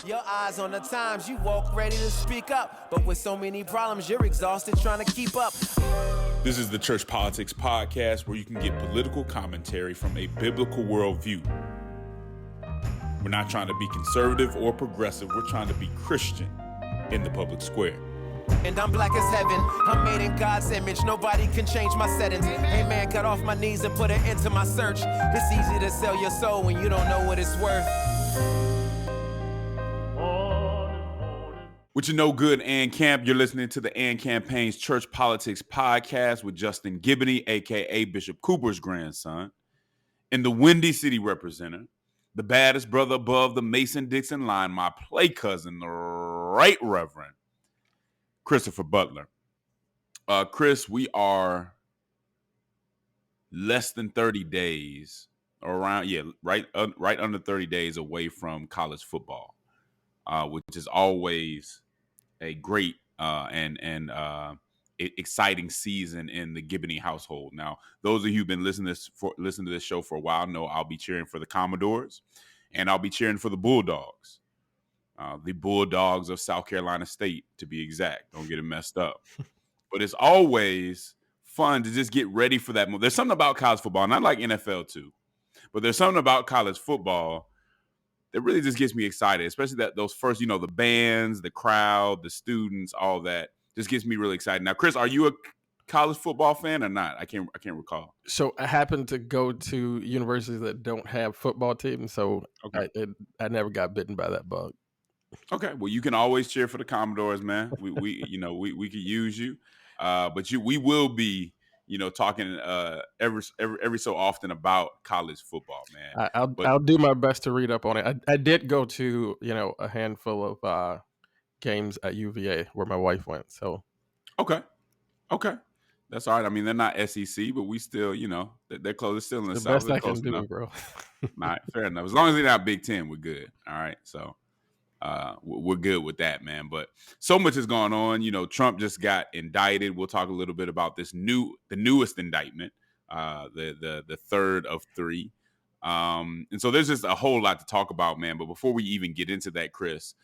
Your eyes on the times, you walk ready to speak up. But with so many problems, you're exhausted trying to keep up. This is the Church Politics Podcast, where you can get political commentary from a biblical worldview. We're not trying to be conservative or progressive. We're trying to be Christian in the public square. And I'm black as heaven. I'm made in God's image. Nobody can change my settings. Hey man, got off my knees and put an end to my search. It's easy to sell your soul when you don't know what it's worth. With your no good and camp, you're listening to the And Campaign's Church Politics Podcast with Justin Gibney, a.k.a. Bishop Cooper's grandson, and the Windy City representative, the baddest brother above the Mason-Dixon line, my play cousin, the Right Reverend Christopher Butler. Chris, we are less than 30 days, right under 30 days away from college football, which is always a great and exciting season in the Gibney household. Now, those of you who've been listening to this show for a while know I'll be cheering for the Commodores, and I'll be cheering for the Bulldogs. The Bulldogs of South Carolina State, to be exact. Don't get it messed up. But it's always fun to just get ready for that. There's something about college football, and I like NFL too, but there's something about college football that really just gets me excited, especially those first, the bands, the crowd, the students, all that just gets me really excited. Now, Chris, are you a college football fan or not? I can't recall. So I happen to go to universities that don't have football teams, so okay. I never got bitten by that bug. Okay, well, you can always cheer for the Commodores, man. We could use you, but we will be, talking every so often about college football, man. I'll do my best to read up on it. I did go to a handful of games at UVA where my wife went. So okay, that's all right. I mean, they're not SEC, but we still, they're close. They're still in the South. Best I can do, bro. All right, fair enough. As long as they're not Big Ten, we're good. All right, so. We're good with that, man. But so much is going on. Trump just got indicted. We'll talk a little bit about the newest indictment, the third of three. And so there's just a whole lot to talk about, man. But before we even get into that, Chris,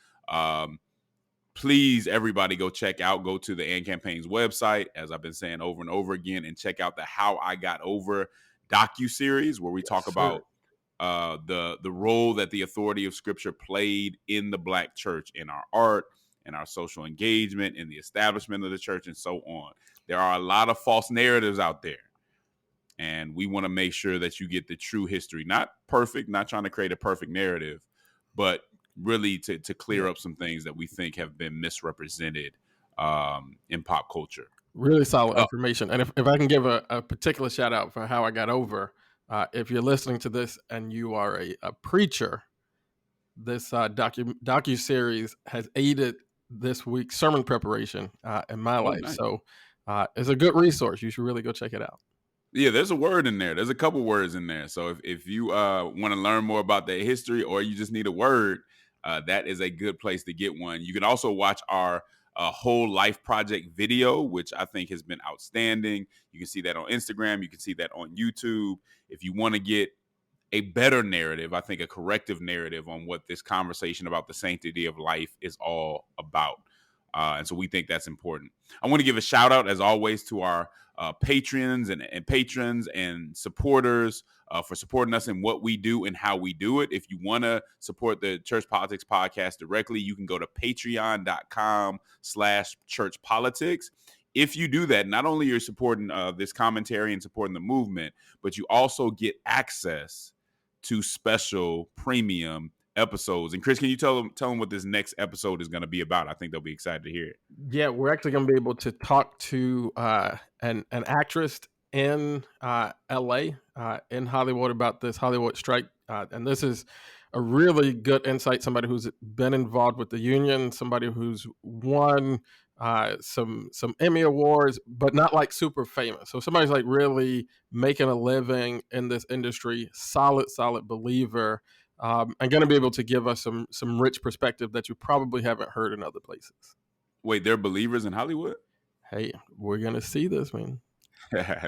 please, everybody go to the And Campaign's website, as I've been saying over and over again, and check out the How I Got Over docuseries, where we talk about the role that the authority of Scripture played in the Black church, in our art, in our social engagement, in the establishment of the church, and so on. There are a lot of false narratives out there, and we want to make sure that you get the true history. Not perfect, not trying to create a perfect narrative, but really to clear up some things that we think have been misrepresented in pop culture. Really solid information. And if I can give a particular shout out for How I Got Over, if you're listening to this and you are a preacher, this docu-series has aided this week's sermon preparation in my life. Nice. So it's a good resource. You should really go check it out. Yeah, there's a word in there. There's a couple words in there. So if you want to learn more about the history, or you just need a word, that is a good place to get one. You can also watch our Whole Life Project video, which I think has been outstanding. You can see that on Instagram. You can see that on YouTube. If you want to get a better narrative, I think a corrective narrative on what this conversation about the sanctity of life is all about. And so we think that's important. I want to give a shout out, as always, to our patrons and supporters for supporting us in what we do and how we do it. If you want to support the Church Politics Podcast directly, you can go to patreon.com/churchpolitics. If you do that, not only you're supporting this commentary and supporting the movement, but you also get access to special premium episodes. And Chris, can you tell them what this next episode is going to be about? I think they'll be excited to hear it. Yeah, we're actually going to be able to talk to an actress in LA, in Hollywood, about this Hollywood strike. And this is a really good insight. Somebody who's been involved with the union, somebody who's won some Emmy awards, but not like super famous. So somebody's like really making a living in this industry, solid believer, and going to be able to give us some rich perspective that you probably haven't heard in other places. Wait, they're believers in Hollywood? Hey, we're gonna see this, man.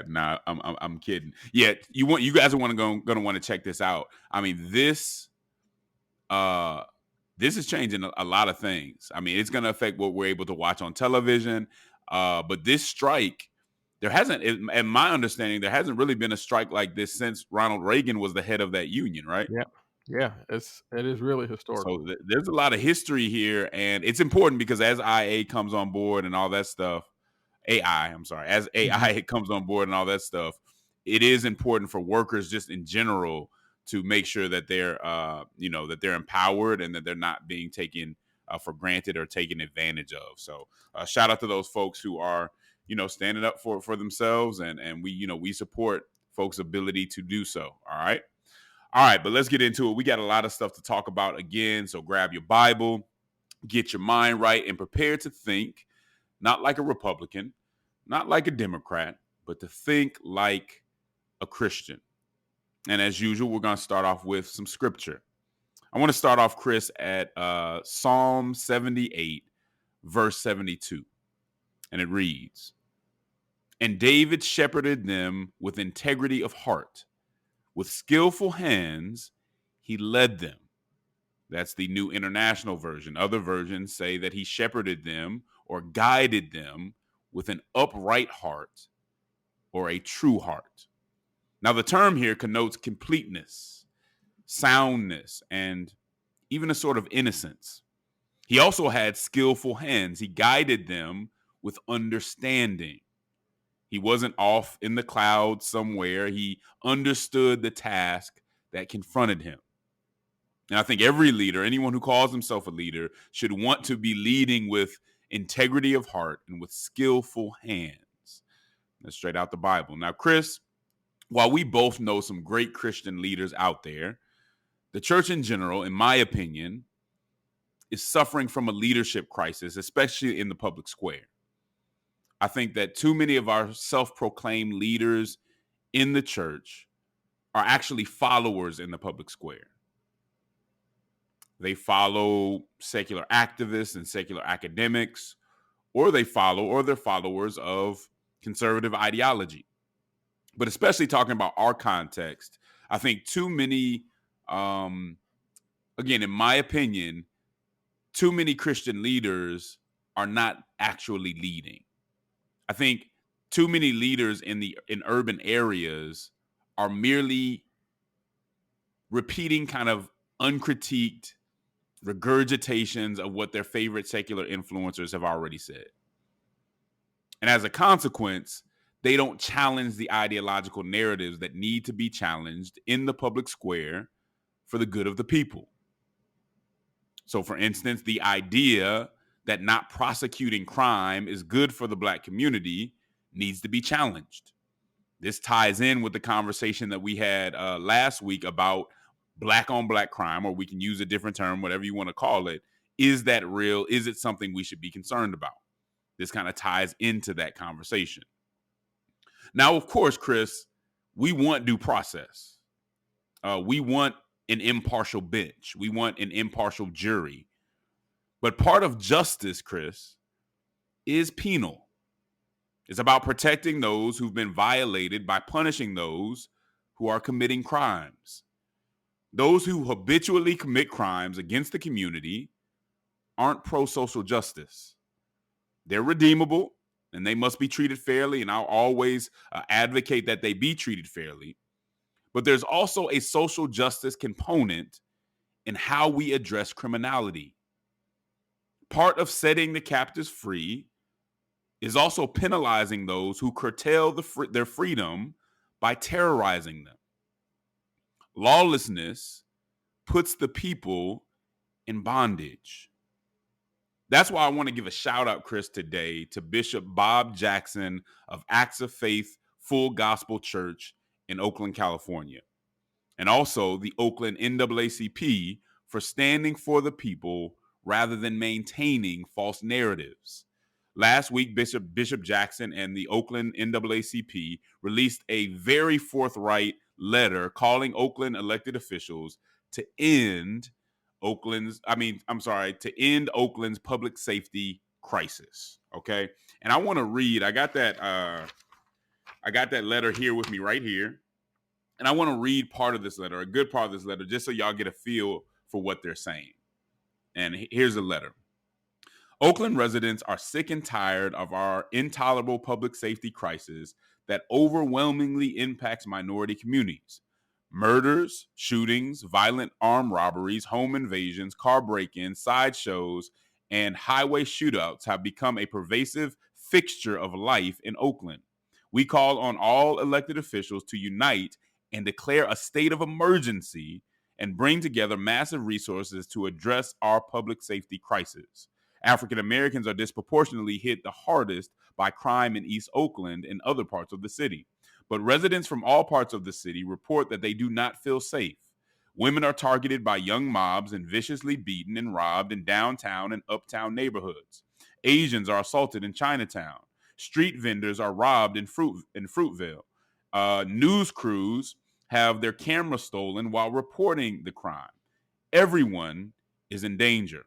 Nah, I'm kidding. Yeah, you guys are gonna want to check this out. I mean, this this is changing a lot of things. I mean, it's going to affect what we're able to watch on television. But this strike, there hasn't, in my understanding, there hasn't really been a strike like this since Ronald Reagan was the head of that union, right? Yeah, it is really historical. So there's a lot of history here, and it's important because as IA comes on board and all that stuff, as AI comes on board and all that stuff, it is important for workers just in general to make sure that they're, that they're empowered and that they're not being taken for granted or taken advantage of. So shout out to those folks who are, standing up for themselves, and we support folks' ability to do so. All right, but let's get into it. We got a lot of stuff to talk about again, so grab your Bible, get your mind right, and prepare to think, not like a Republican, not like a Democrat, but to think like a Christian. And as usual, we're going to start off with some scripture. I want to start off, Chris, at Psalm 78, verse 72. And it reads, "And David shepherded them with integrity of heart. With skillful hands, he led them." That's the New International Version. Other versions say that he shepherded them or guided them with an upright heart or a true heart. Now, the term here connotes completeness, soundness, and even a sort of innocence. He also had skillful hands. He guided them with understanding. He wasn't off in the clouds somewhere. He understood the task that confronted him. And I think every leader, anyone who calls himself a leader, should want to be leading with integrity of heart and with skillful hands. That's straight out the Bible. Now, Chris, while we both know some great Christian leaders out there, the church in general, in my opinion, is suffering from a leadership crisis, especially in the public square. I think that too many of our self-proclaimed leaders in the church are actually followers in the public square. They follow secular activists and secular academics, or they're followers of conservative ideology. But especially talking about our context, I think too many, again, in my opinion, too many Christian leaders are not actually leading. I think too many leaders in urban areas are merely repeating kind of uncritiqued regurgitations of what their favorite secular influencers have already said. And as a consequence, they don't challenge the ideological narratives that need to be challenged in the public square for the good of the people. So, for instance, the idea that not prosecuting crime is good for the Black community needs to be challenged. This ties in with the conversation that we had last week about Black on Black crime, or we can use a different term, whatever you want to call it. Is that real? Is it something we should be concerned about? This kind of ties into that conversation. Now, of course, Chris, we want due process. We want an impartial bench. We want an impartial jury. But part of justice, Chris, is penal. It's about protecting those who've been violated by punishing those who are committing crimes. Those who habitually commit crimes against the community aren't pro-social justice. They're redeemable, and they must be treated fairly, and I'll always advocate that they be treated fairly. But there's also a social justice component in how we address criminality. Part of setting the captives free is also penalizing those who curtail their freedom by terrorizing them. Lawlessness puts the people in bondage. That's why I want to give a shout out, Chris, today to Bishop Bob Jackson of Acts of Faith Full Gospel Church in Oakland, California, and also the Oakland NAACP for standing for the people rather than maintaining false narratives. Last week, Bishop Jackson and the Oakland NAACP released a very forthright letter calling Oakland elected officials to end Oakland's public safety crisis. Okay. And I want to read, I got that letter here with me right here. And I want to read part of this letter, a good part of this letter, just so y'all get a feel for what they're saying. And here's the letter. Oakland residents are sick and tired of our intolerable public safety crisis that overwhelmingly impacts minority communities. Murders, shootings, violent armed robberies, home invasions, car break-ins, sideshows, and highway shootouts have become a pervasive fixture of life in Oakland. We call on all elected officials to unite and declare a state of emergency and bring together massive resources to address our public safety crisis. African Americans are disproportionately hit the hardest by crime in East Oakland and other parts of the city. But residents from all parts of the city report that they do not feel safe. Women are targeted by young mobs and viciously beaten and robbed in downtown and uptown neighborhoods. Asians are assaulted in Chinatown. Street vendors are robbed in Fruitville. News crews have their cameras stolen while reporting the crime. Everyone is in danger.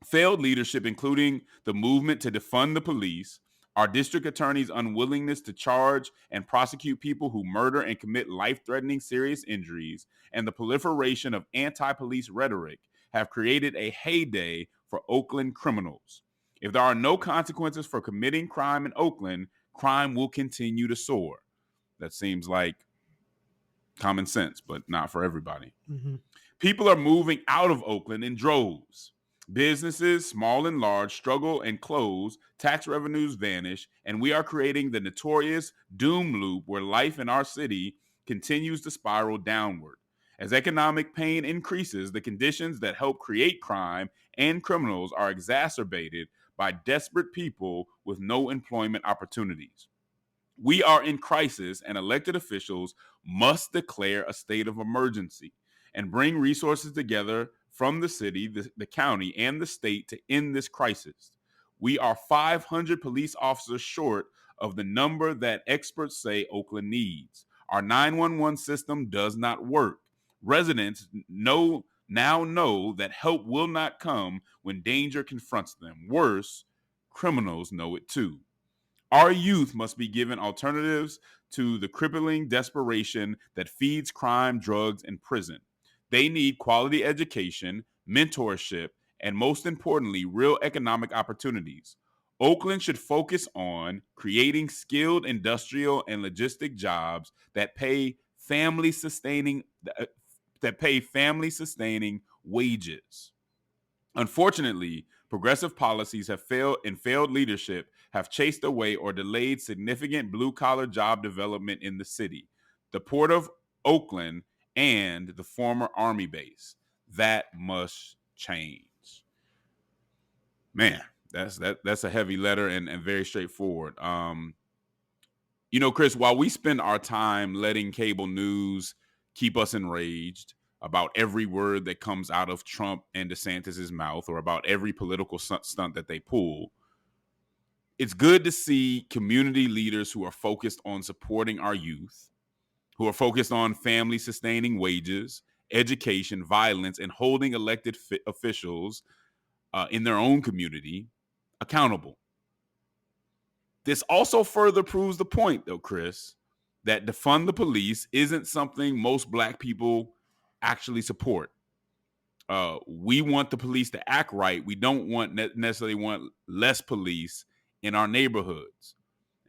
Failed leadership, including the movement to defund the police, our district attorney's unwillingness to charge and prosecute people who murder and commit life-threatening serious injuries, and the proliferation of anti-police rhetoric have created a heyday for Oakland criminals. If there are no consequences for committing crime in Oakland, crime will continue to soar. That seems like common sense, but not for everybody. Mm-hmm. People are moving out of Oakland in droves. Businesses, small and large, struggle and close, tax revenues vanish, and we are creating the notorious doom loop where life in our city continues to spiral downward. As economic pain increases, the conditions that help create crime and criminals are exacerbated by desperate people with no employment opportunities. We are in crisis, and elected officials must declare a state of emergency and bring resources together from the city, the county, and the state to end this crisis. We are 500 police officers short of the number that experts say Oakland needs. Our 911 system does not work. Residents now know that help will not come when danger confronts them. Worse, criminals know it too. Our youth must be given alternatives to the crippling desperation that feeds crime, drugs, and prison. They need quality education, mentorship, and most importantly, real economic opportunities. Oakland should focus on creating skilled industrial and logistic jobs that pay family-sustaining wages. Unfortunately, progressive policies have failed, and failed leadership have chased away or delayed significant blue-collar job development in the city. The Port of Oakland and the former Army base. That must change. Man, that's a heavy letter and very straightforward. Chris, while we spend our time letting cable news keep us enraged about every word that comes out of Trump and DeSantis's mouth or about every political stunt that they pull, it's good to see community leaders who are focused on supporting our youth, who are focused on family-sustaining wages, education, violence, and holding elected officials in their own community accountable. This also further proves the point, though, Chris, that defund the police isn't something most Black people actually support. We want the police to act right. We don't necessarily want less police in our neighborhoods.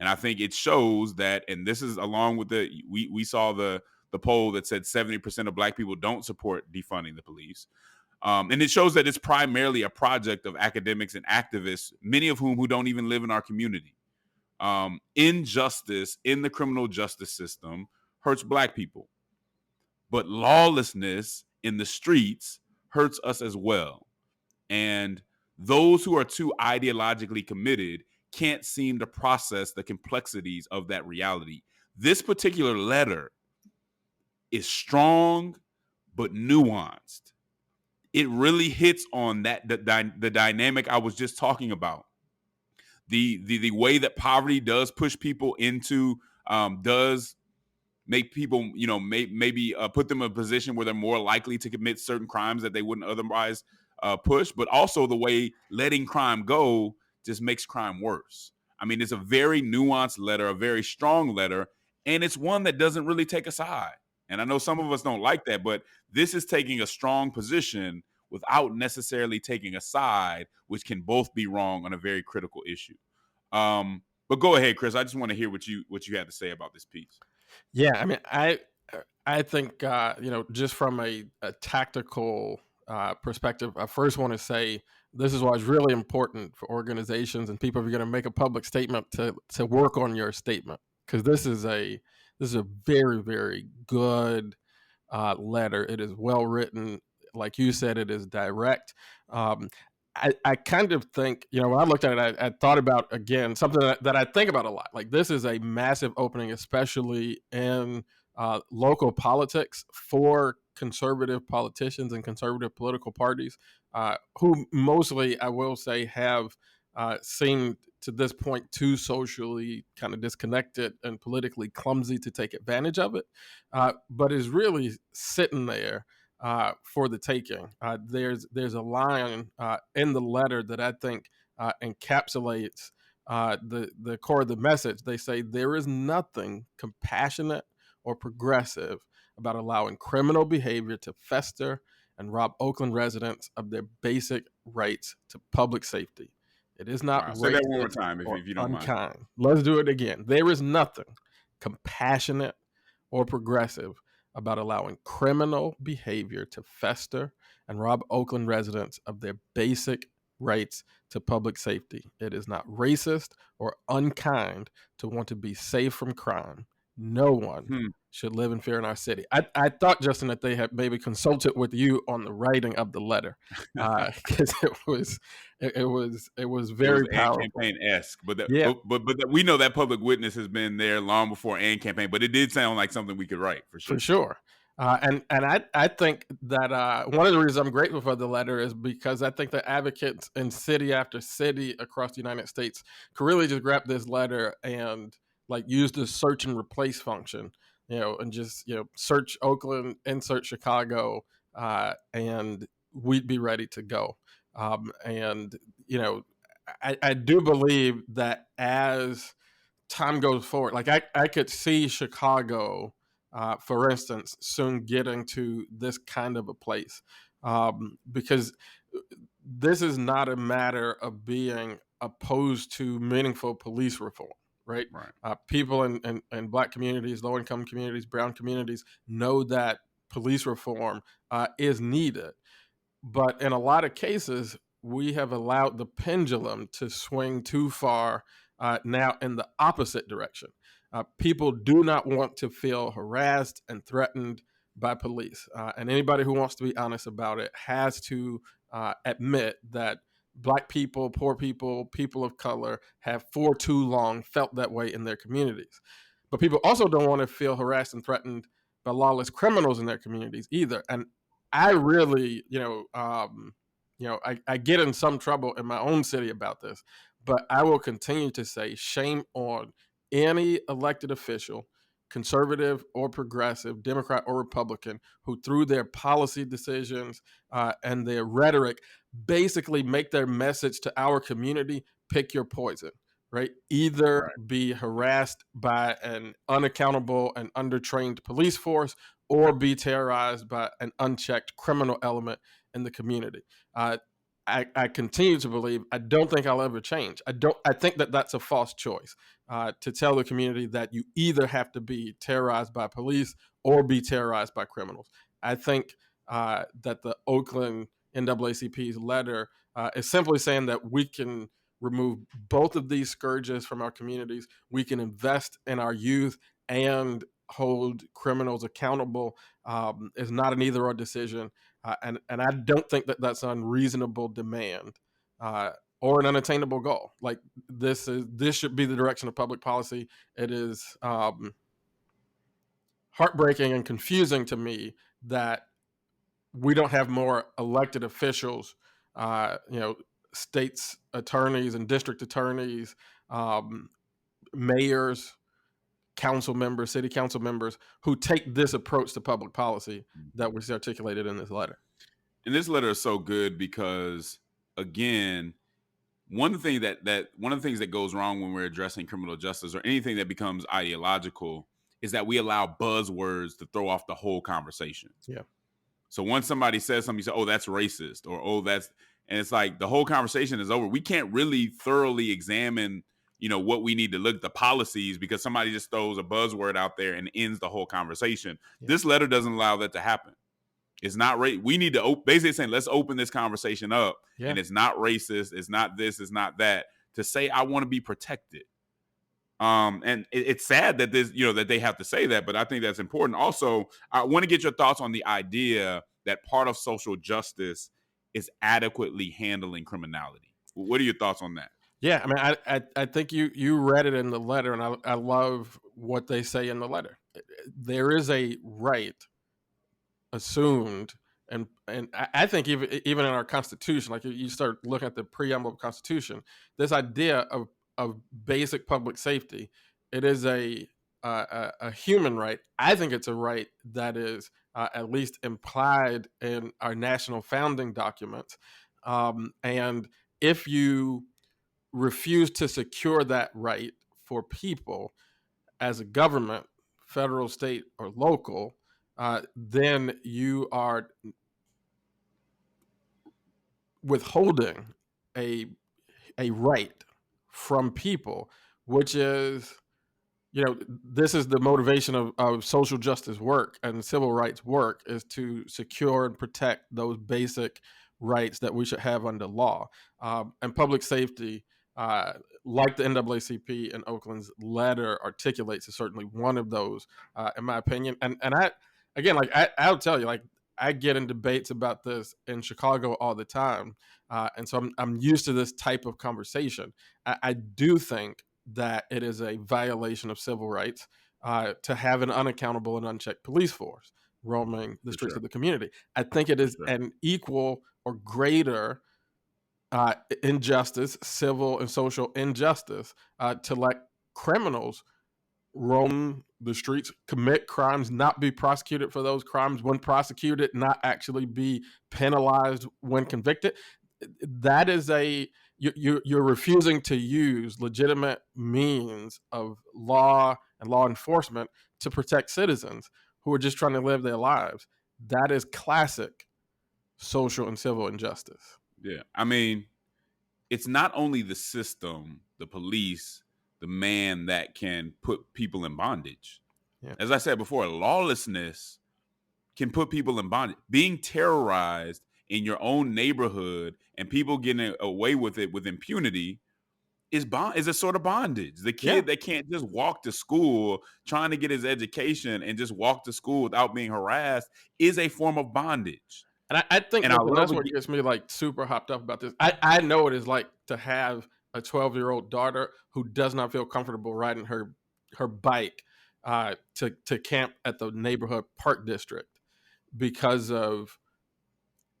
And I think it shows that, and this is along with we saw the poll that said 70% of Black people don't support defunding the police. And it shows that it's primarily a project of academics and activists, many of whom who don't even live in our community. Injustice in the criminal justice system hurts Black people. But lawlessness in the streets hurts us as well. And those who are too ideologically committed can't seem to process the complexities of that reality. This particular letter is strong but nuanced. It really hits on that the dynamic I was just talking about. The way that poverty does push people into does make people, maybe put them in a position where they're more likely to commit certain crimes that they wouldn't otherwise push, but also the way letting crime go just makes crime worse. I mean, it's a very nuanced letter, a very strong letter, and it's one that doesn't really take a side. And I know some of us don't like that, but this is taking a strong position without necessarily taking a side, which can both be wrong on a very critical issue. But go ahead, Chris. I just want to hear what you had to say about this piece. Yeah, I mean, I think just from a tactical perspective, I first want to say this is why it's really important for organizations and people, if you're going to make a public statement, to work on your statement, because this is a very, very good letter. It is well written. Like you said, it is direct. I kind of think, when I looked at it, I thought about, again, something that I think about a lot. Like, this is a massive opening, especially in local politics, for conservative politicians and conservative political parties, who mostly, I will say, have seemed to this point too socially kind of disconnected and politically clumsy to take advantage of it, but is really sitting there for the taking. There's a line in the letter that I think encapsulates the core of the message. They say there is nothing compassionate or progressive about allowing criminal behavior to fester and rob Oakland residents of their basic rights to public safety. It is not racist. Say that one more time, if you don't unkind. mind. Let's do it again. There is nothing compassionate or progressive about allowing criminal behavior to fester and rob Oakland residents of their basic rights to public safety. It is not racist or unkind to want to be safe from crime. No one should live in fear in our city. I thought, Justin, that they had maybe consulted with you on the writing of the letter, because it was very powerful. Campaign-esque, but we know that public witness has been there long before and campaign. But it did sound like something we could write for sure. For sure. And I think that one of the reasons I'm grateful for the letter is because I think that advocates in city after city across the United States could really just grab this letter and use the search and replace function, and just, search Oakland, insert Chicago, and we'd be ready to go. And, I do believe that as time goes forward, I could see Chicago, for instance, soon getting to this kind of a place, because this is not a matter of being opposed to meaningful police reform. Right. People in Black communities, low income communities, brown communities know that police reform is needed. But in a lot of cases, we have allowed the pendulum to swing too far now in the opposite direction. People do not want to feel harassed and threatened by police. And anybody who wants to be honest about it has to admit that Black people, poor people, people of color have for too long felt that way in their communities. But people also don't want to feel harassed and threatened by lawless criminals in their communities either. And I really, I get in some trouble in my own city about this, but I will continue to say shame on any elected official, conservative or progressive, Democrat or Republican, who through their policy decisions and their rhetoric basically make their message to our community, pick your poison, right? Either be harassed by an unaccountable and undertrained police force, or be terrorized by an unchecked criminal element in the community. I continue to believe, I don't think I'll ever change. I think that that's a false choice, to tell the community that you either have to be terrorized by police or be terrorized by criminals. I think that the Oakland NAACP's letter is simply saying that we can remove both of these scourges from our communities. We can invest in our youth and hold criminals accountable. It's not an either or decision. And I don't think that that's an unreasonable demand or an unattainable goal. Like, this should be the direction of public policy. It is heartbreaking and confusing to me that we don't have more elected officials, states attorneys and district attorneys, mayors, council members, city council members who take this approach to public policy that was articulated in this letter. And this letter is so good because, again, one of the things that goes wrong when we're addressing criminal justice or anything that becomes ideological is that we allow buzzwords to throw off the whole conversation. Yeah. So once somebody says something, you say, "Oh, that's racist," or "Oh, that's," and it's like the whole conversation is over. We can't really thoroughly examine, what we need to look at the policies because somebody just throws a buzzword out there and ends the whole conversation. Yeah. This letter doesn't allow that to happen. It's not we need to basically saying, let's open this conversation up, and it's not racist. It's not this. It's not that. To say I want to be protected. And it's sad that this, that they have to say that, but I think that's important. Also, I want to get your thoughts on the idea that part of social justice is adequately handling criminality. What are your thoughts on that? Yeah, I mean, I think you read it in the letter, and I love what they say in the letter. There is a right assumed, and I think even in our Constitution, like you start looking at the preamble of the Constitution, this idea of basic public safety, it is a human right. I think it's a right that is at least implied in our national founding documents, and if you refuse to secure that right for people as a government, federal, state, or local, then you are withholding a right from people, which is, this is the motivation of social justice work and civil rights work, is to secure and protect those basic rights that we should have under law. And public safety, like the NAACP and Oakland's letter articulates, is certainly one of those, in my opinion. And I'll tell you, I get in debates about this in Chicago all the time, and so I'm used to this type of conversation. I do think that it is a violation of civil rights to have an unaccountable and unchecked police force roaming the streets of the community. I think it is an equal or greater injustice, civil and social injustice, to let criminals roam the streets, commit crimes, not be prosecuted for those crimes. When prosecuted, not actually be penalized when convicted. That is you're refusing to use legitimate means of law and law enforcement to protect citizens who are just trying to live their lives. That is classic social and civil injustice. Yeah. I mean, it's not only the system, the police, the man that can put people in bondage. Yeah. As I said before, lawlessness can put people in bondage. Being terrorized in your own neighborhood and people getting away with it with impunity is a sort of bondage. The kid that can't just walk to school trying to get his education and just walk to school without being harassed is a form of bondage. And I think that's what gets me super hopped up about this. I know what it's like to have a 12-year-old daughter who does not feel comfortable riding her bike to camp at the neighborhood park district because of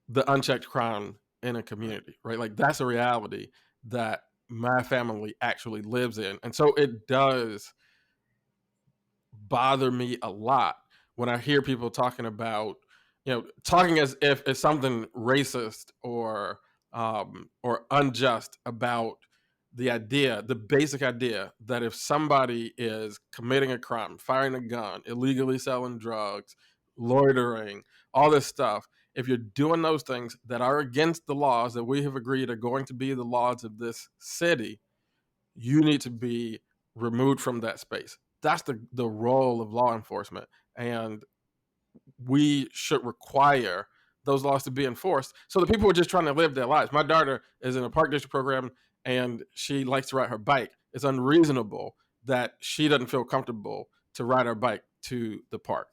the unchecked crime in a community, right? That's a reality that my family actually lives in. And so it does bother me a lot when I hear people talking about, talking as if it's something racist or unjust about the basic idea that if somebody is committing a crime, firing a gun, illegally selling drugs, loitering, all this stuff, if you're doing those things that are against the laws that we have agreed are going to be the laws of this city, you need to be removed from that space. That's the role of law enforcement. And we should require those laws to be enforced so that people are just trying to live their lives. My daughter is in a park district program and she likes to ride her bike. It's unreasonable that she doesn't feel comfortable to ride her bike to the park.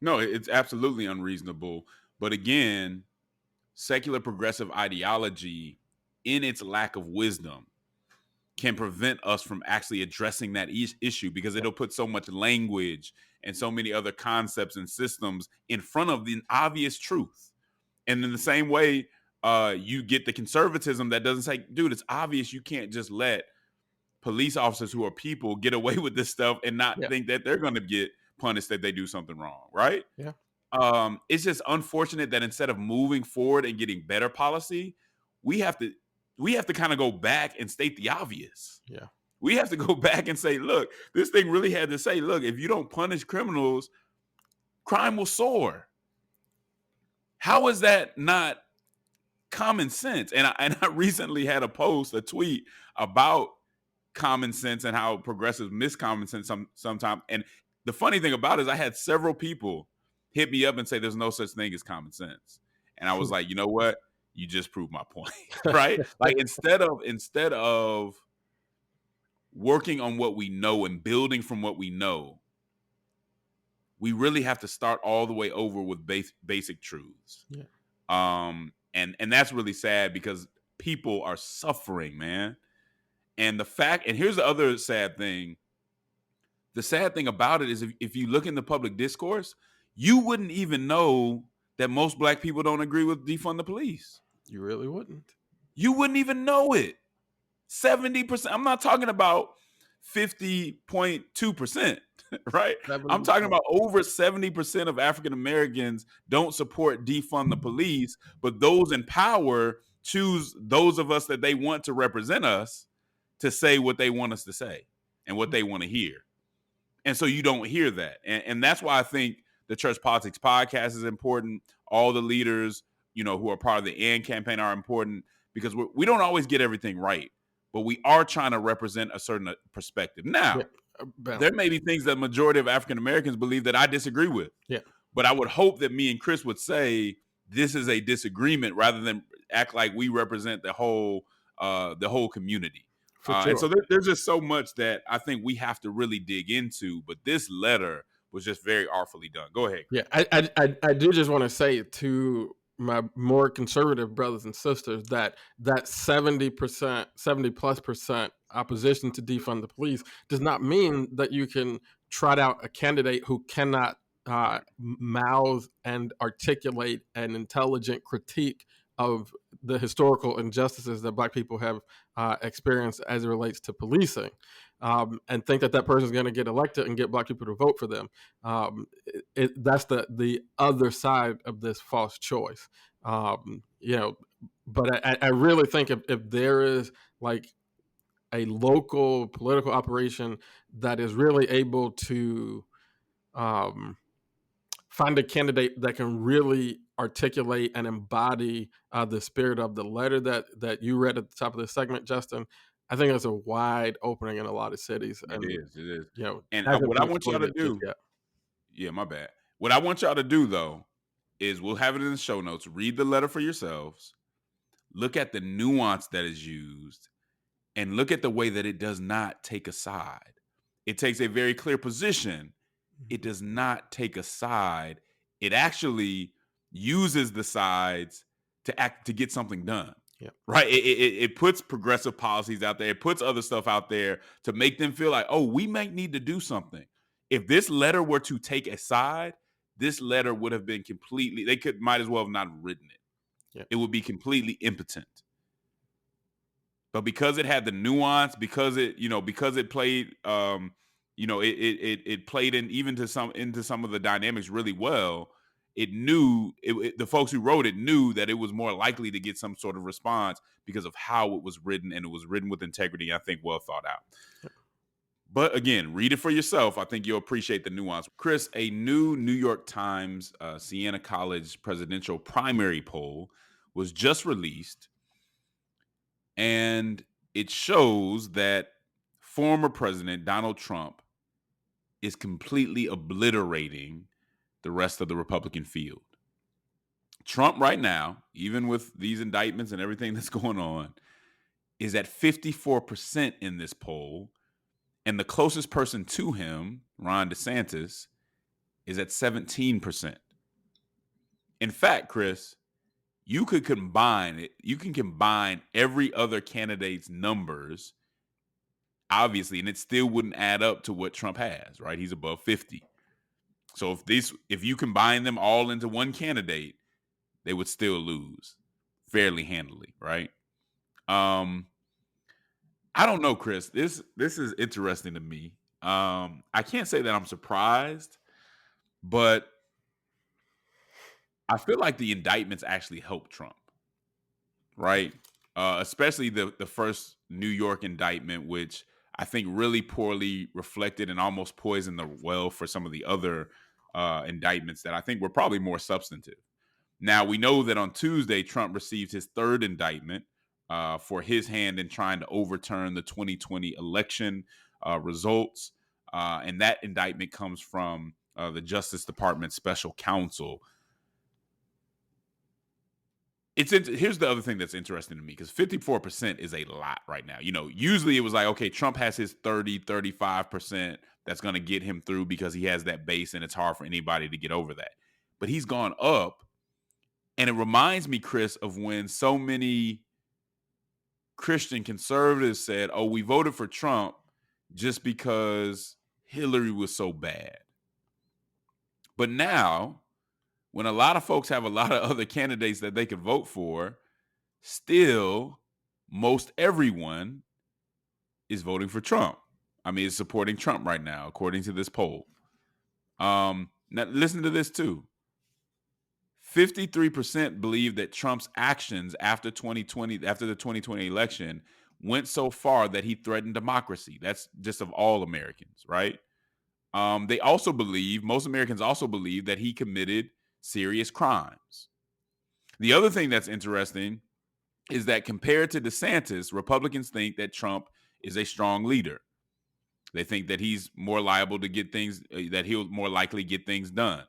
No, it's absolutely unreasonable. But again, secular progressive ideology, in its lack of wisdom, can prevent us from actually addressing that issue because it'll put so much language and so many other concepts and systems in front of the obvious truth. And in the same way, you get the conservatism that doesn't say, dude, it's obvious you can't just let police officers who are people get away with this stuff and not think that they're going to get punished that they do something wrong, right? Yeah. It's just unfortunate that instead of moving forward and getting better policy, we have to kind of go back and state the obvious. Yeah. We have to go back and say, look, this thing really had to say, look, if you don't punish criminals, crime will soar. How is that not common sense? And I recently had a tweet about common sense and how progressives miss common sense sometimes. And the funny thing about it is I had several people hit me up and say there's no such thing as common sense. And I was like, you know what? You just proved my point, right? Like instead of working on what we know and building from what we know, we really have to start all the way over with basic truths. Yeah. And that's really sad because people are suffering, man. And here's the other sad thing. The sad thing about it is if you look in the public discourse, you wouldn't even know that most black people don't agree with defund the police. You really wouldn't. You wouldn't even know it. 70%. I'm not talking about 50.2%, right? I'm talking about over 70% of African Americans don't support defund the police, but those in power choose those of us that they want to represent us to say what they want us to say and what they want to hear. And so you don't hear that. And that's why I think the Church Politics podcast is important. All the leaders, who are part of the AND campaign are important because we don't always get everything right, but we are trying to represent a certain perspective. Now, there may be things that the majority of African Americans believe that I disagree with. Yeah. But I would hope that me and Chris would say this is a disagreement rather than act like we represent the whole community. Sure. And so there's just so much that I think we have to really dig into. But this letter was just very artfully done. Go ahead. Yeah, I do just want to say to my more conservative brothers and sisters that 70%+ opposition to defund the police does not mean that you can trot out a candidate who cannot mouth and articulate an intelligent critique of the historical injustices that Black people have experienced as it relates to policing, and think that person is going to get elected and get Black people to vote for them. That's the other side of this false choice. But I really think if there is like a local political operation that is really able to find a candidate that can really articulate and embody the spirit of the letter that you read at the top of the segment, Justin, I think that's a wide opening in a lot of cities. It is. And what I want y'all to do, my bad. What I want y'all to do, though, is we'll have it in the show notes. Read the letter for yourselves. Look at the nuance that is used. And look at the way that it does not take a side. It takes a very clear position. It does not take a side. It actually uses the sides to get something done. Yeah. Right. It puts progressive policies out there. It puts other stuff out there to make them feel like, oh, we might need to do something. If this letter were to take a side, this letter would have been might as well have not written it. Yeah. It would be completely impotent. But because it had the nuance, because it played, it played into some of the dynamics really well. The folks who wrote it knew that it was more likely to get some sort of response because of how it was written, and it was written with integrity. I think well thought out. But again, read it for yourself. I think you'll appreciate the nuance. Chris, a new New York Times Siena College presidential primary poll was just released. And it shows that former President Donald Trump is completely obliterating the rest of the Republican field. Trump right now, even with these indictments and everything that's going on, is at 54% in this poll. And the closest person to him, Ron DeSantis, is at 17%. In fact, Chris, you could combine it. You can combine every other candidate's numbers, obviously, and it still wouldn't add up to what Trump has, right? He's above 50. So if you combine them all into one candidate, they would still lose fairly handily, right? I don't know, Chris. This is interesting to me. I can't say that I'm surprised, but I feel like the indictments actually helped Trump, right? Especially the first New York indictment, which I think really poorly reflected and almost poisoned the well for some of the other indictments that I think were probably more substantive. Now, we know that on Tuesday, Trump received his third indictment for his hand in trying to overturn the 2020 election results. And that indictment comes from the Justice Department special counsel. Here's the other thing that's interesting to me, because 54% is a lot right now. Usually it was like, okay, Trump has his 35% that's going to get him through because he has that base and it's hard for anybody to get over that. But he's gone up. And it reminds me, Chris, of when so many Christian conservatives said, oh, we voted for Trump just because Hillary was so bad. But now, when a lot of folks have a lot of other candidates that they could vote for, still, most everyone is voting for Trump. I mean, is supporting Trump right now, according to this poll. Now, listen to this too. 53% believe that Trump's actions after the 2020 election went so far that he threatened democracy. That's just of all Americans, right? Most Americans also believe that he committed serious crimes. The other thing that's interesting is that compared to DeSantis, Republicans think that Trump is a strong leader. They think that he's more liable to get things, that he'll more likely get things done,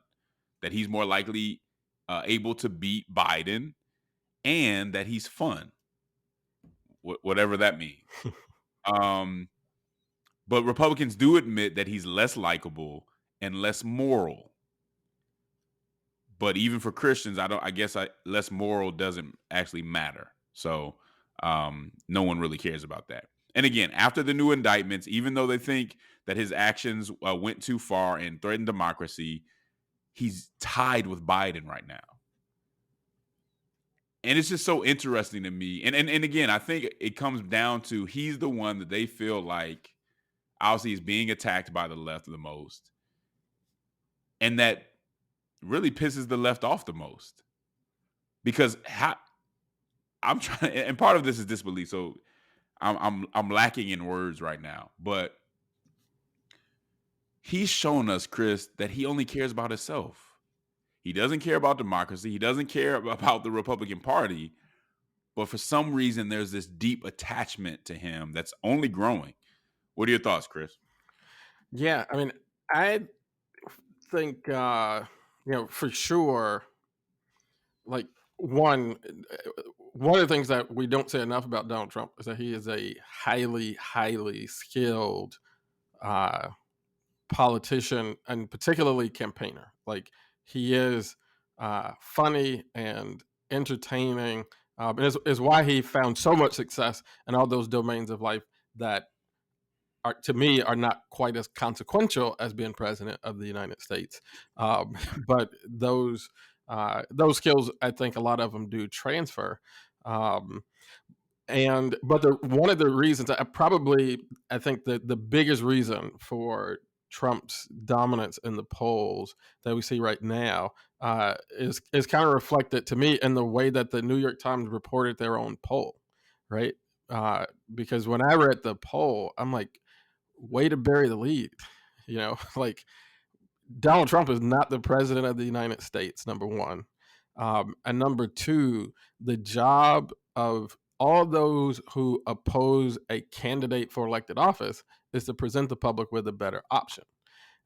that he's more likely able to beat Biden, and that he's fun, whatever that means. But Republicans do admit that he's less likable and less moral. But even for Christians, I guess less moral doesn't actually matter. So no one really cares about that. And again, after the new indictments, even though they think that his actions went too far and threatened democracy, he's tied with Biden right now. And it's just so interesting to me. And again, I think it comes down to he's the one that they feel like obviously is being attacked by the left the most. And that really pisses the left off the most. Because I'm trying, and part of this is disbelief. So I'm lacking in words right now. But he's shown us, Chris, that he only cares about himself. He doesn't care about democracy. He doesn't care about the Republican Party. But for some reason, there's this deep attachment to him that's only growing. What are your thoughts, Chris? Yeah, I mean, I think, for sure, like one of the things that we don't say enough about Donald Trump is that he is a highly, highly skilled politician and particularly campaigner. Like, he is funny and entertaining. Is why he found so much success in all those domains of life that to me are not quite as consequential as being president of the United States. But those skills, I think a lot of them do transfer. One of the reasons, I think the biggest reason for Trump's dominance in the polls that we see right now is kind of reflected to me in the way that the New York Times reported their own poll, right? Because when I read the poll, I'm like, way to bury the lead. Like, Donald Trump is not the president of the United States, number one. And number two, the job of all those who oppose a candidate for elected office is to present the public with a better option.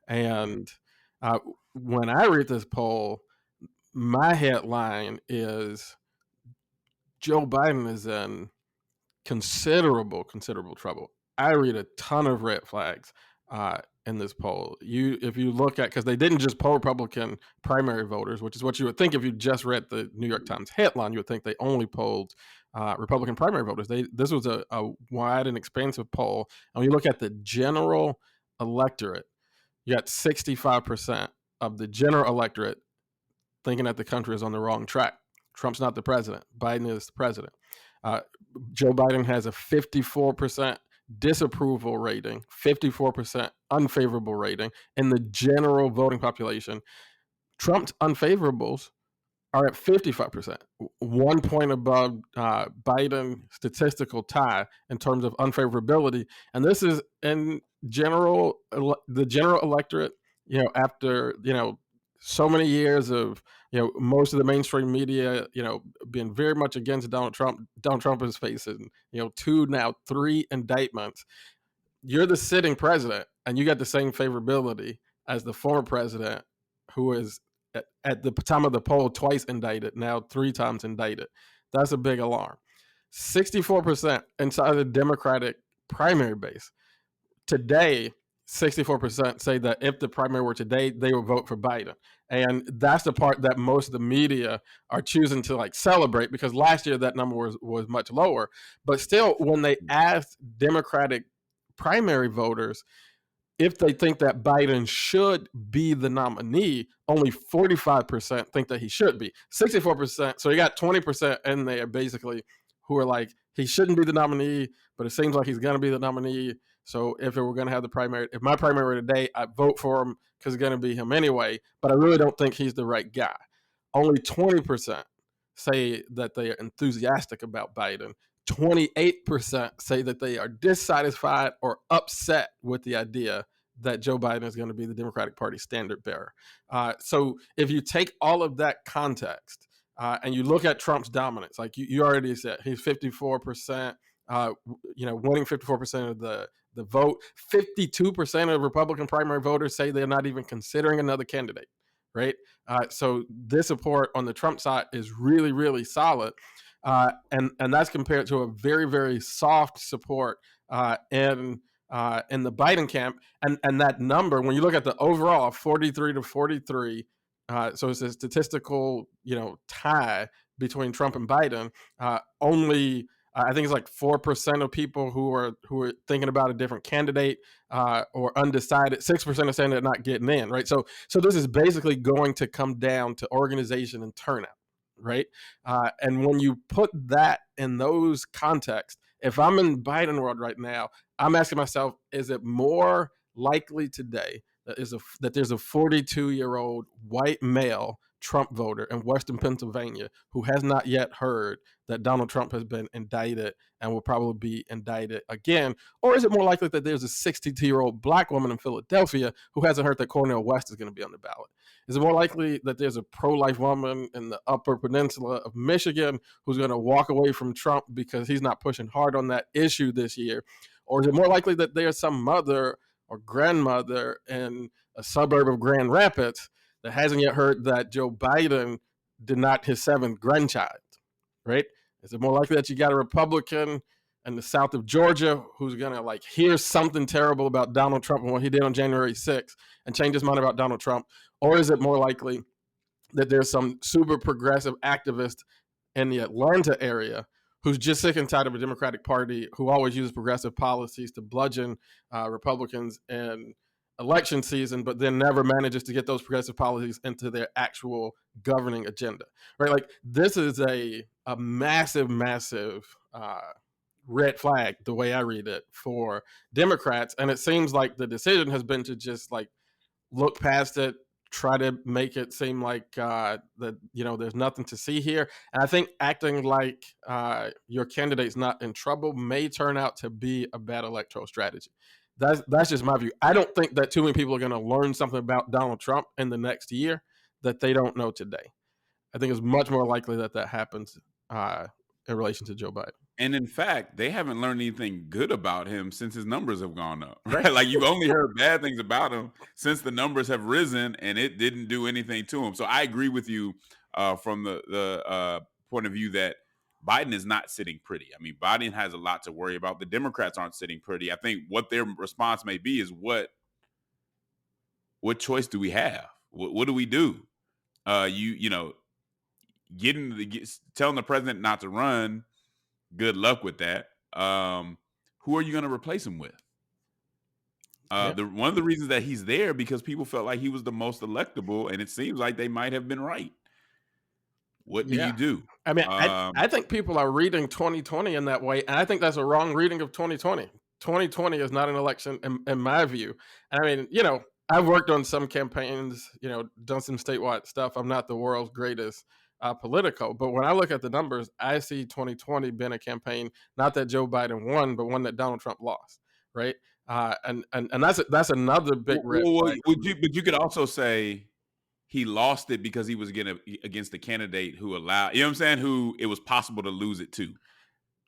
And when I read this poll, my headline is Joe Biden is in considerable trouble. I read a ton of red flags in this poll. If you look at, because they didn't just poll Republican primary voters, which is what you would think if you just read the New York Times headline, you would think they only polled Republican primary voters. This was a wide and expansive poll. And when you look at the general electorate, you got 65% of the general electorate thinking that the country is on the wrong track. Trump's not the president. Biden is the president. Joe Biden has a 54% disapproval rating, 54% unfavorable rating in the general voting population. Trump's unfavorables are at 55%, 1 point above Biden's statistical tie in terms of unfavorability. And this is in the general electorate, after, so many years of most of the mainstream media, being very much against Donald Trump. Donald Trump is facing, 3 indictments. You're the sitting president, and you got the same favorability as the former president, who is at the time of the poll twice indicted, now 3 times indicted. That's a big alarm. 64% inside the Democratic primary base. Today, 64% say that if the primary were today, they would vote for Biden. And that's the part that most of the media are choosing to celebrate, because last year that number was much lower. But still, when they asked Democratic primary voters if they think that Biden should be the nominee, only 45% think that he should be. 64%, so you got 20% in there basically who are like, he shouldn't be the nominee, but it seems like he's going to be the nominee. So if it were going to have the primary, if my primary were today, I'd vote for him because it's going to be him anyway, but I really don't think he's the right guy. Only 20% say that they are enthusiastic about Biden. 28% say that they are dissatisfied or upset with the idea that Joe Biden is going to be the Democratic Party standard bearer. So if you take all of that context and you look at Trump's dominance, like you already said, he's 54%, winning 54% of the vote. 52% of Republican primary voters say they're not even considering another candidate, right? So this support on the Trump side is really, really solid. And that's compared to a very, very soft support in the Biden camp. And that number, when you look at the overall 43 to 43, so it's a statistical, tie between Trump and Biden. Only I think it's 4% of people who are thinking about a different candidate or undecided. 6% are saying they're not getting in, right? So this is basically going to come down to organization and turnout, right? And when you put that in those contexts, if I'm in Biden world right now, I'm asking myself, is it more likely today that there's a 42-year-old white male Trump voter in Western Pennsylvania who has not yet heard that Donald Trump has been indicted and will probably be indicted again? Or is it more likely that there's a 62-year-old black woman in Philadelphia who hasn't heard that Cornel West is going to be on the ballot? Is it more likely that there's a pro-life woman in the Upper Peninsula of Michigan who's going to walk away from Trump because he's not pushing hard on that issue this year? Or is it more likely that there's some mother or grandmother in a suburb of Grand Rapids that hasn't yet heard that Joe Biden did not his 7th grandchild, right? Is it more likely that you got a Republican in the south of Georgia who's going to hear something terrible about Donald Trump and what he did on January 6th and change his mind about Donald Trump? Or is it more likely that there's some super progressive activist in the Atlanta area who's just sick and tired of a Democratic Party who always uses progressive policies to bludgeon Republicans in election season, but then never manages to get those progressive policies into their actual governing agenda, right? This is a massive, massive red flag, the way I read it, for Democrats. And it seems like the decision has been to just look past it, try to make it seem like that there's nothing to see here. And I think acting like your candidate's not in trouble may turn out to be a bad electoral strategy. That's just my view. I don't think that too many people are going to learn something about Donald Trump in the next year that they don't know today. I think it's much more likely that happens in relation to Joe Biden. And in fact, they haven't learned anything good about him since his numbers have gone up, right? You've only heard bad things about him since the numbers have risen, and it didn't do anything to him. So I agree with you from the point of view that Biden is not sitting pretty. I mean, Biden has a lot to worry about. The Democrats aren't sitting pretty. I think what their response may be is what choice do we have? What do we do? Telling the president not to run. Good luck with that. Who are you going to replace him with? One of the reasons that he's there because people felt like he was the most electable, and it seems like they might have been right. What do you do? I mean, I think people are reading 2020 in that way, and I think that's a wrong reading of 2020. 2020 is not an election in my view. And I mean, I've worked on some campaigns, done some statewide stuff. I'm not the world's greatest political, but when I look at the numbers, I see 2020 being a campaign, not that Joe Biden won, but one that Donald Trump lost, right? And that's another big red flag. But you could also say he lost it because he was against the candidate who allowed, you know what I'm saying, who it was possible to lose it to.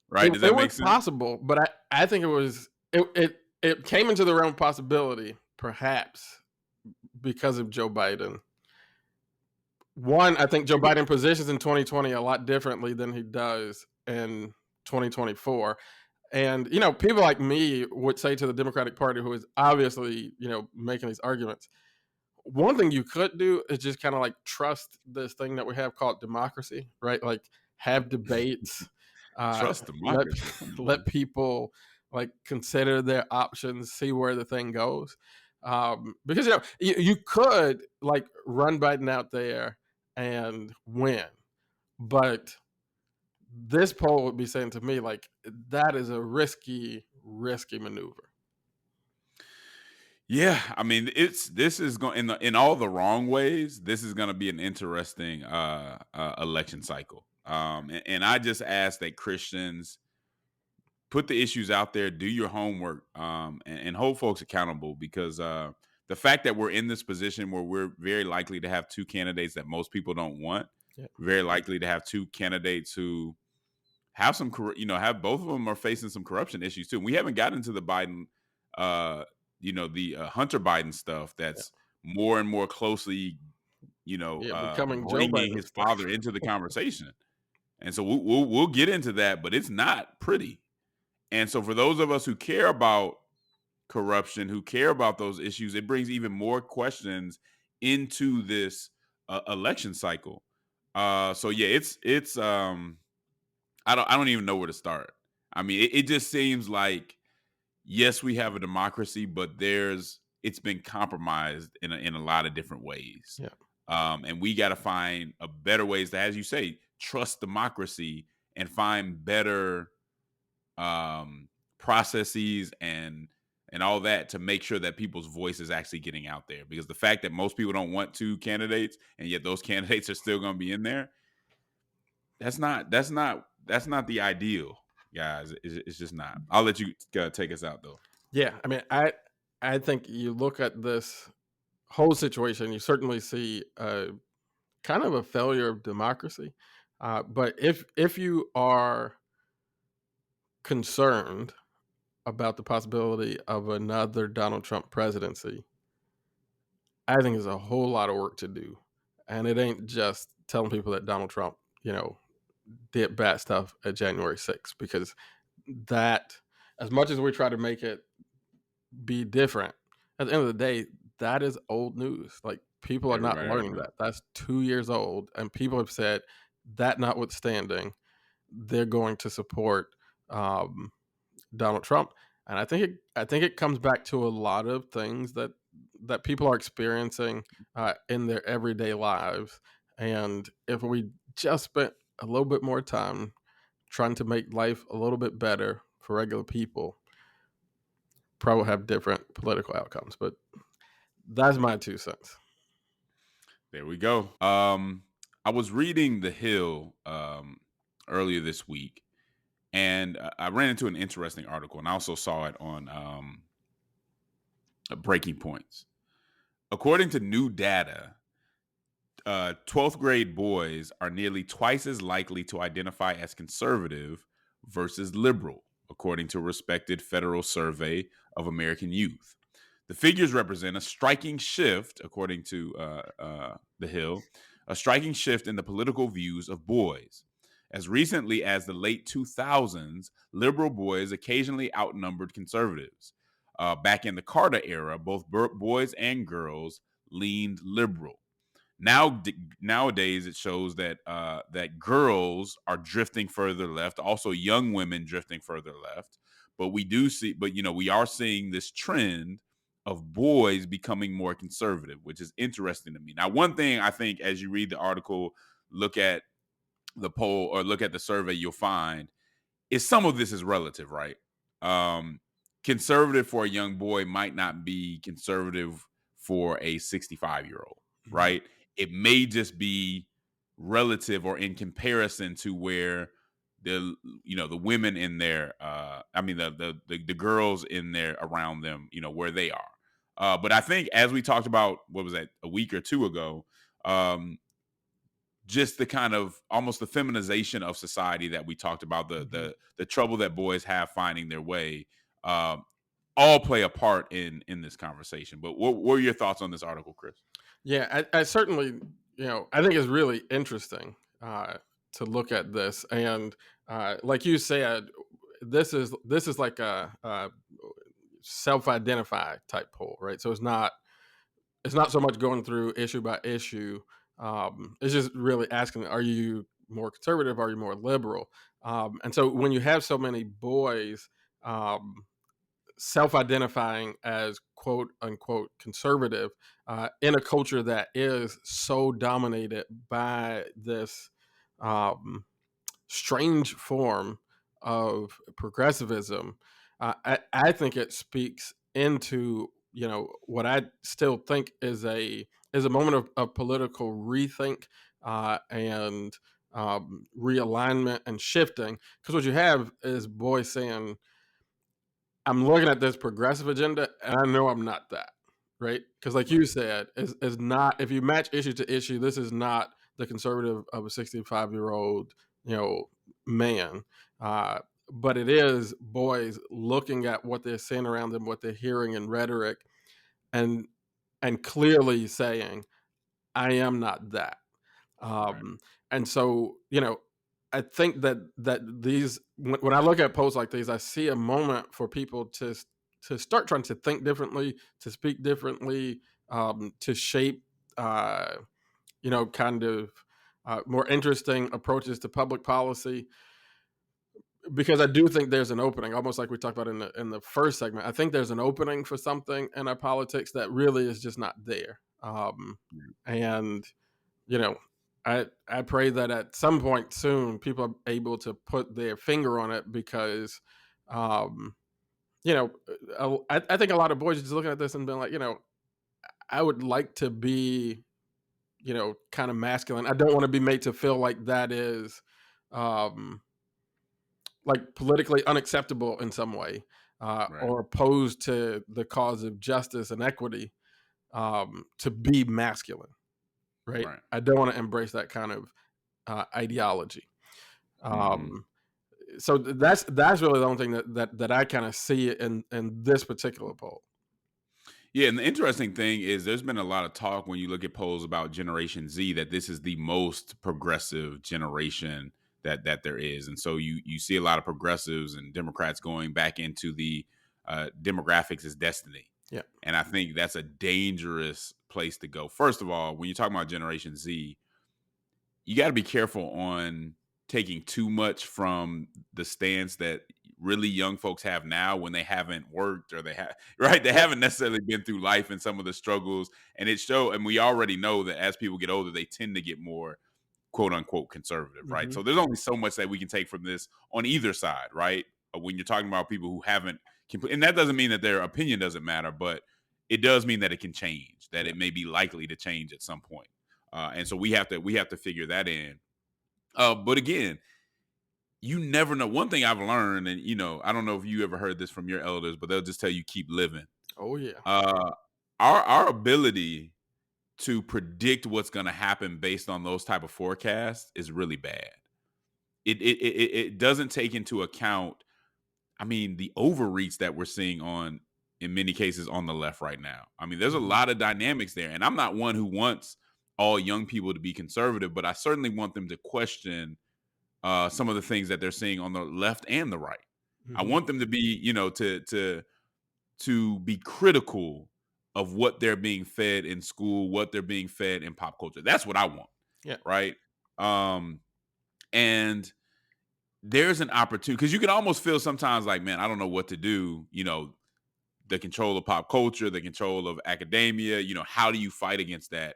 Right? Does that It make was sense? possible, but I think it came into the realm of possibility, perhaps because of Joe Biden. One, I think Joe Biden positions in 2020 a lot differently than he does in 2024. And, people like me would say to the Democratic Party, who is obviously, making these arguments, one thing you could do is just kind of like trust this thing that we have called democracy, right? Like have debates, Trust let democracy. Come on. let people like consider their options, see where the thing goes. Because you could like run Biden out there and win, but this poll would be saying to me like that is a risky maneuver. Yeah, I mean, this is going in all the wrong ways. This is going to be an interesting election cycle. And I just ask that Christians put the issues out there, do your homework, and hold folks accountable, because the fact that we're in this position where we're very likely to have two candidates that most people don't want, very likely to have two candidates who have some, have both of them are facing some corruption issues too. We haven't gotten into the Biden, the Hunter Biden stuff that's more and more closely, becoming Joe bringing Biden his stuff. father into the conversation. And so we'll get into that, but it's not pretty. And so for those of us who care about corruption, who care about those issues, it brings even more questions into this election cycle. So yeah, it's I don't even know where to start. I mean, it just seems like, yes, we have a democracy, but it's been compromised in a lot of different ways. Yeah. And we got to find a better ways to, as you say, trust democracy and find better processes and all that to make sure that people's voice is actually getting out there. Because the fact that most people don't want two candidates and yet those candidates are still going to be in there, that's not the ideal, guys. It's just not. I'll let you take us out though. Yeah, I mean, I think you look at this whole situation, you certainly see kind of a failure of democracy. But if you are concerned about the possibility of another Donald Trump presidency, I think there's a whole lot of work to do. And it ain't just telling people that Donald Trump, did bad stuff at January 6th, because that, as much as we try to make it be different, at the end of the day, that is old news. Like, people are not learning that. That's 2 years old. And people have said, that notwithstanding, they're going to support Donald Trump. And I think it comes back to a lot of things that people are experiencing in their everyday lives. And if we just spent a little bit more time trying to make life a little bit better for regular people, probably have different political outcomes. But that's my 2 cents. There we go. I was reading The Hill earlier this week, and I ran into an interesting article, and I also saw it on Breaking Points. According to new data, 12th grade boys are nearly twice as likely to identify as conservative versus liberal, according to a respected federal survey of American youth. The figures represent a striking shift, according to The Hill, a striking shift in the political views of boys. As recently as the late 2000s, liberal boys occasionally outnumbered conservatives. Back in the Carter era, both boys and girls leaned liberal. Nowadays, it shows that that girls are drifting further left, also young women drifting further left. But we are seeing this trend of boys becoming more conservative, which is interesting to me. Now, one thing I think, as you read the article, look at the poll or look at the survey, you'll find is some of this is relative, right? Conservative for a young boy might not be conservative for a 65-year-old, right? It may just be relative or in comparison to where the women in there, the girls in there around them, where they are. But I think, as we talked about, what was that, a week or two ago, just the kind of almost the feminization of society that we talked about, the trouble that boys have finding their way, all play a part in this conversation. But what are your thoughts on this article, Chris? Yeah, I certainly, I think it's really interesting to look at this, and like you said, this is like a self-identify type poll, right? So it's not so much going through issue by issue. It's just really asking, are you more conservative? Are you more liberal? And so when you have so many boys self-identifying as quote unquote conservative in a culture that is so dominated by this strange form of progressivism, I think it speaks into what I still think is a moment of political rethink and realignment and shifting. Because what you have is boys saying, I'm looking at this progressive agenda and I know I'm not that, right? Because like you said, is not, if you match issue to issue, this is not the conservative of a 65-year-old, man. But it is boys looking at what they're seeing around them, what they're hearing in rhetoric, and clearly saying, I am not that. And so, I think that these, when I look at polls like these, I see a moment for people to start trying to think differently, to speak differently, to shape, kind of more interesting approaches to public policy. Because I do think there's an opening, almost like we talked about in the first segment. I think there's an opening for something in our politics that really is just not there. And I pray that at some point soon people are able to put their finger on it, because I think a lot of boys are just looking at this and being like, I would like to be, kind of masculine. I don't want to be made to feel like that is like politically unacceptable in some way, or opposed to the cause of justice and equity, to be masculine. Right. I don't want to embrace that kind of ideology. So that's really the only thing that I kind of see in this particular poll. Yeah, and the interesting thing is there's been a lot of talk when you look at polls about Generation Z that this is the most progressive generation that there is. And so you see a lot of progressives and Democrats going back into the demographics as destiny. Yeah. And I think that's a dangerous place to go. First of all, when you're talking about Generation Z, you got to be careful on taking too much from the stance that really young folks have now when they haven't worked, or they haven't necessarily been through life and some of the struggles. And and we already know that as people get older, they tend to get more quote unquote conservative, right? So there's only so much that we can take from this on either side, right? When you're talking about people who haven't, and that doesn't mean that their opinion doesn't matter, but it does mean that it can change, that it may be likely to change at some point. And so we have to figure that in. But again, you never know. One thing I've learned, and I don't know if you ever heard this from your elders, but they'll just tell you keep living. Oh yeah. Our ability to predict what's going to happen based on those type of forecasts is really bad. It doesn't take into account, the overreach that we're seeing in many cases on the left right now. There's a lot of dynamics there, and I'm not one who wants all young people to be conservative, but I certainly want them to question some of the things that they're seeing on the left and the right. I want them to be, to be critical of what they're being fed in school, what they're being fed in pop culture. That's what I want. Yeah. Right. And there's an opportunity, because you can almost feel sometimes like, man, I don't know what to do. The control of pop culture, the control of academia, how do you fight against that?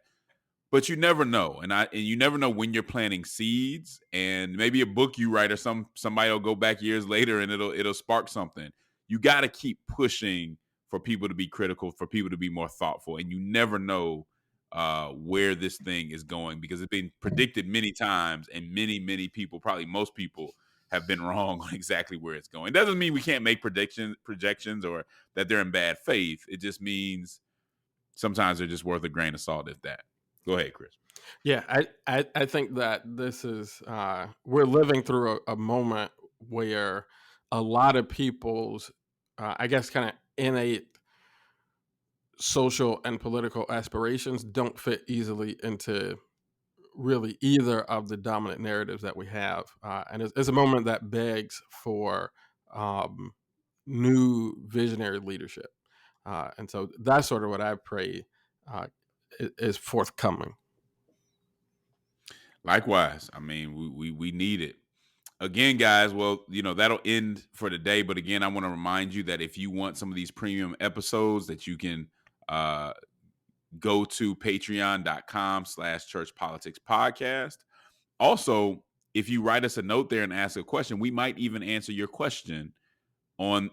But you never know. And you never know when you're planting seeds, and maybe a book you write or somebody will go back years later and it'll spark something. You got to keep pushing for people to be critical, for people to be more thoughtful. And you never know where this thing is going, because it's been predicted many times, and many, many people, probably most people, have been wrong on exactly where it's going. It doesn't mean we can't make projections or that they're in bad faith. It just means sometimes they're just worth a grain of salt, if that. Go ahead, Chris. Yeah, I think that this is we're living through a moment where a lot of people's I guess kind of innate social and political aspirations don't fit easily into really either of the dominant narratives that we have, and it's a moment that begs for um, new visionary leadership, and so that's sort of what I pray is forthcoming. Likewise, I mean, we need it. Again, guys, well, that'll end for today. But again, I want to remind you that if you want some of these premium episodes, that you can go to patreon.com/church politics podcast. Also, if you write us a note there and ask a question, we might even answer your question on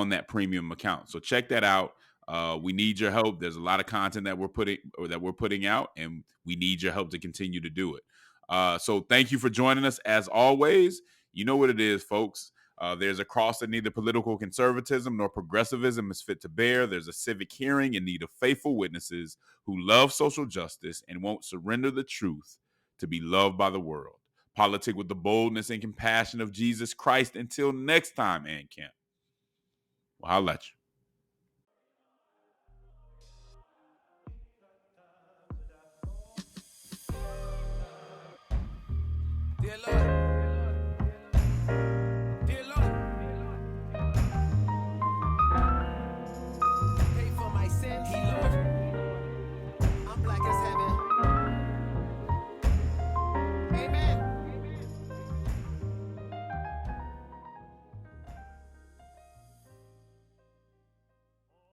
that premium account. So check that out. We need your help. There's a lot of content that we're putting out, and we need your help to continue to do it. So thank you for joining us. As always, you know what it is, folks. There's a cross that neither political conservatism nor progressivism is fit to bear. There's a civic hearing in need of faithful witnesses who love social justice and won't surrender the truth to be loved by the world. Politic with the boldness and compassion of Jesus Christ. Until next time, Ann Kemp. Well, I'll let you. Dear Lord.